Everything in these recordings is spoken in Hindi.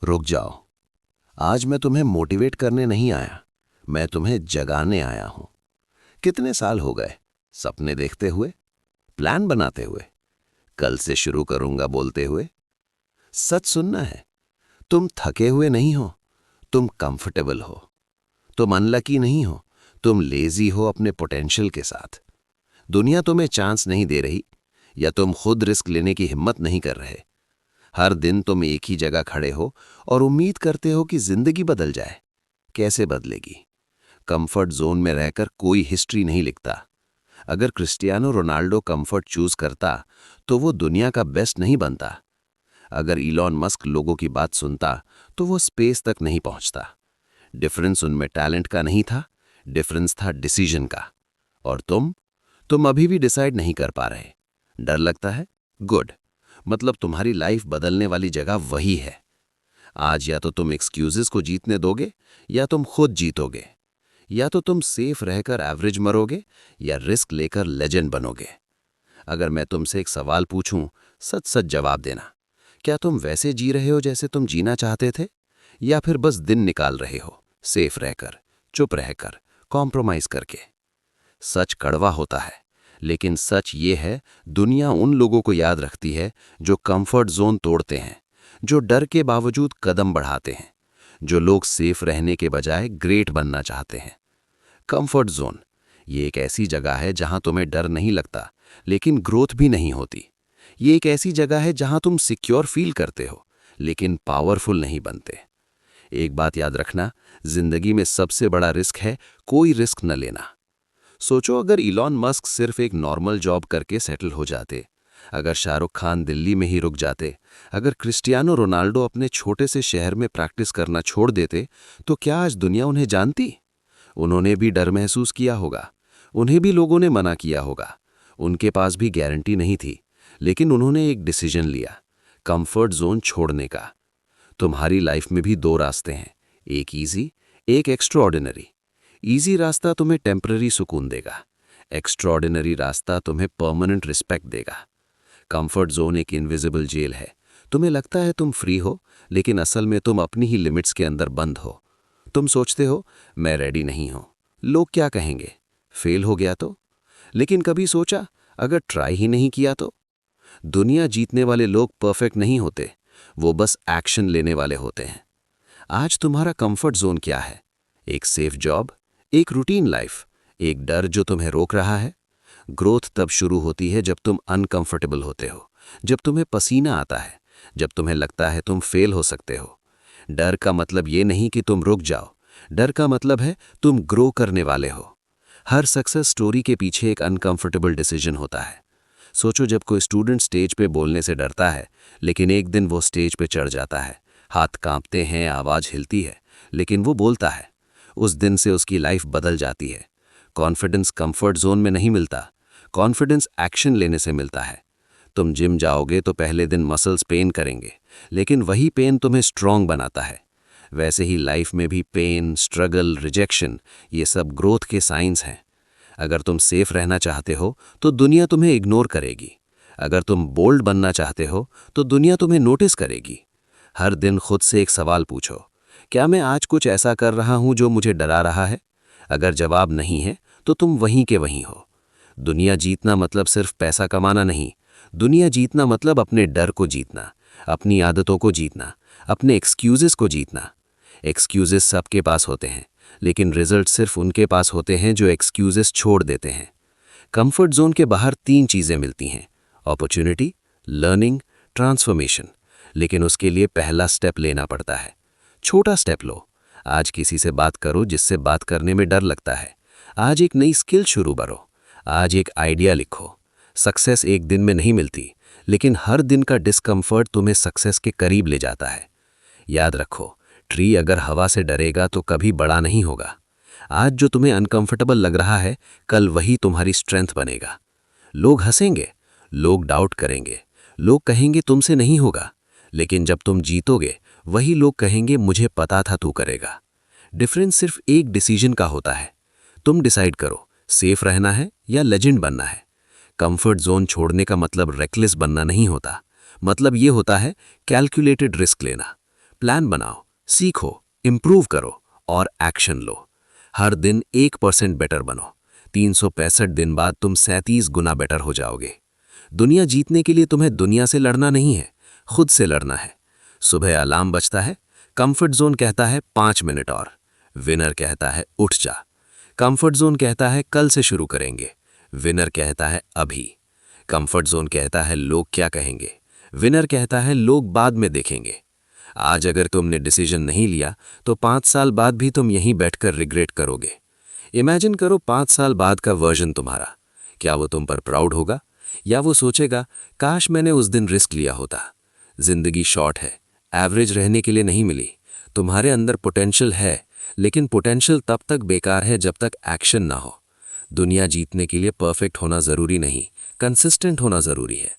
रुक जाओ। आज मैं तुम्हें मोटिवेट करने नहीं आया, मैं तुम्हें जगाने आया हूं। कितने साल हो गए सपने देखते हुए, प्लान बनाते हुए, कल से शुरू करूंगा बोलते हुए। सच सुनना है, तुम थके हुए नहीं हो, तुम कंफर्टेबल हो। तुम अनलकी नहीं हो, तुम लेजी हो अपने पोटेंशियल के साथ। दुनिया तुम्हें चांस नहीं दे रही, या तुम खुद रिस्क लेने की हिम्मत नहीं कर रहे। हर दिन तुम एक ही जगह खड़े हो और उम्मीद करते हो कि जिंदगी बदल जाए। कैसे बदलेगी? कंफर्ट जोन में रहकर कोई हिस्ट्री नहीं लिखता। अगर क्रिस्टियानो रोनाल्डो कंफर्ट चूज करता तो वो दुनिया का बेस्ट नहीं बनता। अगर इलॉन मस्क लोगों की बात सुनता तो वो स्पेस तक नहीं पहुंचता। डिफरेंस उनमें टैलेंट का नहीं था, डिफरेंस था डिसीजन का। और तुम अभी भी डिसाइड नहीं कर पा रहे। डर लगता है? गुड। मतलब तुम्हारी लाइफ बदलने वाली जगह वही है। आज या तो तुम एक्सक्यूजेस को जीतने दोगे, या तुम खुद जीतोगे। या तो तुम सेफ रहकर एवरेज मरोगे, या रिस्क लेकर लेजेंड बनोगे। अगर मैं तुमसे एक सवाल पूछूं, सच सच जवाब देना। क्या तुम वैसे जी रहे हो जैसे तुम जीना चाहते थे, या फिर बस दिन निकाल रहे हो, सेफ रहकर, चुप रहकर, कॉम्प्रोमाइज करके? सच कड़वा होता है, लेकिन सच ये है, दुनिया उन लोगों को याद रखती है जो कंफर्ट जोन तोड़ते हैं, जो डर के बावजूद कदम बढ़ाते हैं, जो लोग सेफ रहने के बजाय ग्रेट बनना चाहते हैं। कंफर्ट जोन ये एक ऐसी जगह है जहां तुम्हें डर नहीं लगता, लेकिन ग्रोथ भी नहीं होती। ये एक ऐसी जगह है जहां तुम सिक्योर फील करते हो, लेकिन पावरफुल नहीं बनते। एक बात याद रखना, जिंदगी में सबसे बड़ा रिस्क है कोई रिस्क न लेना। सोचो, अगर इलॉन मस्क सिर्फ एक नॉर्मल जॉब करके सेटल हो जाते, अगर शाहरुख खान दिल्ली में ही रुक जाते, अगर क्रिस्टियानो रोनाल्डो अपने छोटे से शहर में प्रैक्टिस करना छोड़ देते, तो क्या आज दुनिया उन्हें जानती? उन्होंने भी डर महसूस किया होगा, उन्हें भी लोगों ने मना किया होगा, उनके पास भी गारंटी नहीं थी, लेकिन उन्होंने एक डिसीजन लिया, कंफर्ट जोन छोड़ने का। तुम्हारी लाइफ में भी दो रास्ते हैं, एक ईजी, एक एक्स्ट्राऑर्डिनरी। ईजी रास्ता तुम्हें टेम्पररी सुकून देगा, एक्स्ट्राऑर्डिनरी रास्ता तुम्हें परमानेंट रिस्पेक्ट देगा। कंफर्ट जोन एक इनविजिबल जेल है। तुम्हें लगता है तुम फ्री हो, लेकिन असल में तुम अपनी ही लिमिट्स के अंदर बंद हो। तुम सोचते हो, मैं रेडी नहीं हूं, लोग क्या कहेंगे, फेल हो गया तो? लेकिन कभी सोचा, अगर ट्राई ही नहीं किया तो? दुनिया जीतने वाले लोग परफेक्ट नहीं होते, वो बस एक्शन लेने वाले होते हैं। आज तुम्हारा कंफर्ट जोन क्या है? एक सेफ जॉब, एक रूटीन लाइफ, एक डर जो तुम्हें रोक रहा है? ग्रोथ तब शुरू होती है जब तुम अनकंफर्टेबल होते हो, जब तुम्हें पसीना आता है, जब तुम्हें लगता है तुम फेल हो सकते हो। डर का मतलब ये नहीं कि तुम रुक जाओ, डर का मतलब है तुम ग्रो करने वाले हो। हर सक्सेस स्टोरी के पीछे एक अनकंफर्टेबल डिसीजन होता है। सोचो, जब कोई स्टूडेंट स्टेज पे बोलने से डरता है, लेकिन एक दिन वो स्टेज पे चढ़ जाता है, हाथ कांपते हैं, आवाज हिलती है, लेकिन वो बोलता है। उस दिन से उसकी लाइफ बदल जाती है। कॉन्फिडेंस कंफर्ट जोन में नहीं मिलता, कॉन्फिडेंस एक्शन लेने से मिलता है। तुम जिम जाओगे तो पहले दिन मसल्स पेन करेंगे, लेकिन वही पेन तुम्हें स्ट्रांग बनाता है। वैसे ही लाइफ में भी पेन, स्ट्रगल, रिजेक्शन, ये सब ग्रोथ के साइंस हैं। अगर तुम सेफ रहना चाहते हो तो दुनिया तुम्हें इग्नोर करेगी। अगर तुम बोल्ड बनना चाहते हो तो दुनिया तुम्हें नोटिस करेगी। हर दिन खुद से एक सवाल पूछो, क्या मैं आज कुछ ऐसा कर रहा हूं जो मुझे डरा रहा है? अगर जवाब नहीं है तो तुम वहीं के वहीं हो। दुनिया जीतना मतलब सिर्फ पैसा कमाना नहीं, दुनिया जीतना मतलब अपने डर को जीतना, अपनी आदतों को जीतना, अपने एक्सक्यूजेस को जीतना। एक्सक्यूजेस सबके पास होते हैं, लेकिन रिजल्ट सिर्फ उनके पास होते हैं जो एक्सक्यूजेस छोड़ देते हैं। कंफर्ट जोन के बाहर तीन चीजें मिलती हैं, अपॉर्चुनिटी, लर्निंग, ट्रांसफॉर्मेशन। लेकिन उसके लिए पहला स्टेप लेना पड़ता है। छोटा स्टेप लो। आज किसी से बात करो जिससे बात करने में डर लगता है। आज एक नई स्किल शुरू करो। आज एक आइडिया लिखो। सक्सेस एक दिन में नहीं मिलती, लेकिन हर दिन का डिस्कम्फर्ट तुम्हें सक्सेस के करीब ले जाता है। याद रखो, ट्री अगर हवा से डरेगा तो कभी बड़ा नहीं होगा। आज जो तुम्हें अनकंफर्टेबल लग रहा है, कल वही तुम्हारी स्ट्रेंथ बनेगा। लोग हंसेंगे, लोग डाउट करेंगे, लोग कहेंगे तुमसे नहीं होगा, लेकिन जब तुम जीतोगे, वही लोग कहेंगे मुझे पता था तू करेगा। डिफरेंस सिर्फ एक डिसीजन का होता है। तुम डिसाइड करो, सेफ रहना है या लेजेंड बनना है। कंफर्ट जोन छोड़ने का मतलब रेकलेस बनना नहीं होता, मतलब ये होता है कैलकुलेटेड रिस्क लेना। प्लान बनाओ, सीखो, इम्प्रूव करो और एक्शन लो। हर दिन 1% बेटर बनो। 365 दिन बाद तुम 37 गुना बेटर हो जाओगे। दुनिया जीतने के लिए तुम्हें दुनिया से लड़ना नहीं है, खुद से लड़ना है। सुबह अलार्म बजता है, कंफर्ट जोन कहता है 5 मिनट और। विनर कहता है उठ जा। कंफर्ट जोन कहता है कल से शुरू करेंगे। विनर कहता है अभी। कंफर्ट जोन कहता है लोग क्या कहेंगे। विनर कहता है लोग बाद में देखेंगे। आज अगर तुमने डिसीजन नहीं लिया तो 5 साल बाद भी तुम यहीं बैठकर रिग्रेट करोगे। इमेजिन करो 5 साल बाद का वर्जन तुम्हारा। क्या वो तुम पर प्राउड होगा या वो सोचेगा काश मैंने उस दिन रिस्क लिया होता। जिंदगी शॉर्ट है, एवरेज रहने के लिए नहीं मिली। तुम्हारे अंदर पोटेंशियल है, लेकिन पोटेंशियल तब तक बेकार है जब तक एक्शन ना हो। दुनिया जीतने के लिए परफेक्ट होना जरूरी नहीं, कंसिस्टेंट होना जरूरी है।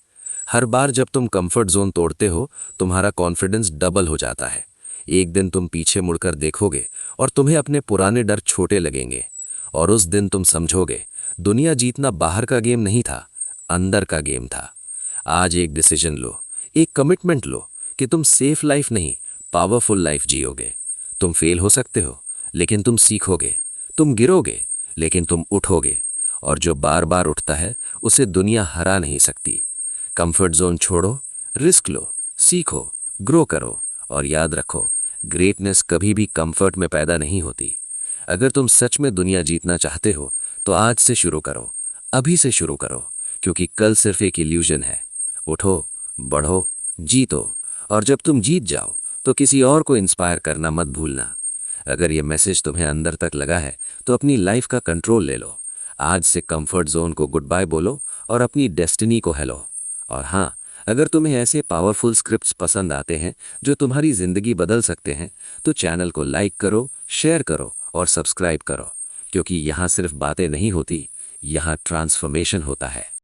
हर बार जब तुम कंफर्ट जोन तोड़ते हो, तुम्हारा कॉन्फिडेंस डबल हो जाता है। एक दिन तुम पीछे मुड़कर देखोगे और तुम्हें अपने पुराने डर छोटे लगेंगे। और उस दिन तुम समझोगे दुनिया जीतना बाहर का गेम नहीं था, अंदर का गेम था। आज एक डिसीजन लो, एक कमिटमेंट लो कि तुम सेफ लाइफ नहीं, पावरफुल लाइफ जियोगे। तुम फेल हो सकते हो, लेकिन तुम सीखोगे। तुम गिरोगे, लेकिन तुम उठोगे। और जो बार बार उठता है उसे दुनिया हरा नहीं सकती। कंफर्ट जोन छोड़ो, रिस्क लो, सीखो, ग्रो करो और याद रखो, ग्रेटनेस कभी भी कंफर्ट में पैदा नहीं होती। अगर तुम सच में दुनिया जीतना चाहते हो तो आज से शुरू करो, अभी से शुरू करो, क्योंकि कल सिर्फ एक इल्यूजन है। उठो, बढ़ो, जीतो और जब तुम जीत जाओ तो किसी और को इंस्पायर करना मत भूलना। अगर ये मैसेज तुम्हें अंदर तक लगा है तो अपनी लाइफ का कंट्रोल ले लो। आज से कंफर्ट जोन को गुड बाय बोलो और अपनी डेस्टिनी को हेलो। और हाँ, अगर तुम्हें ऐसे पावरफुल स्क्रिप्ट्स पसंद आते हैं जो तुम्हारी जिंदगी बदल सकते हैं तो चैनल को लाइक करो, शेयर करो और सब्सक्राइब करो, क्योंकि यहाँ सिर्फ बातें नहीं होती, यहाँ ट्रांसफॉर्मेशन होता है।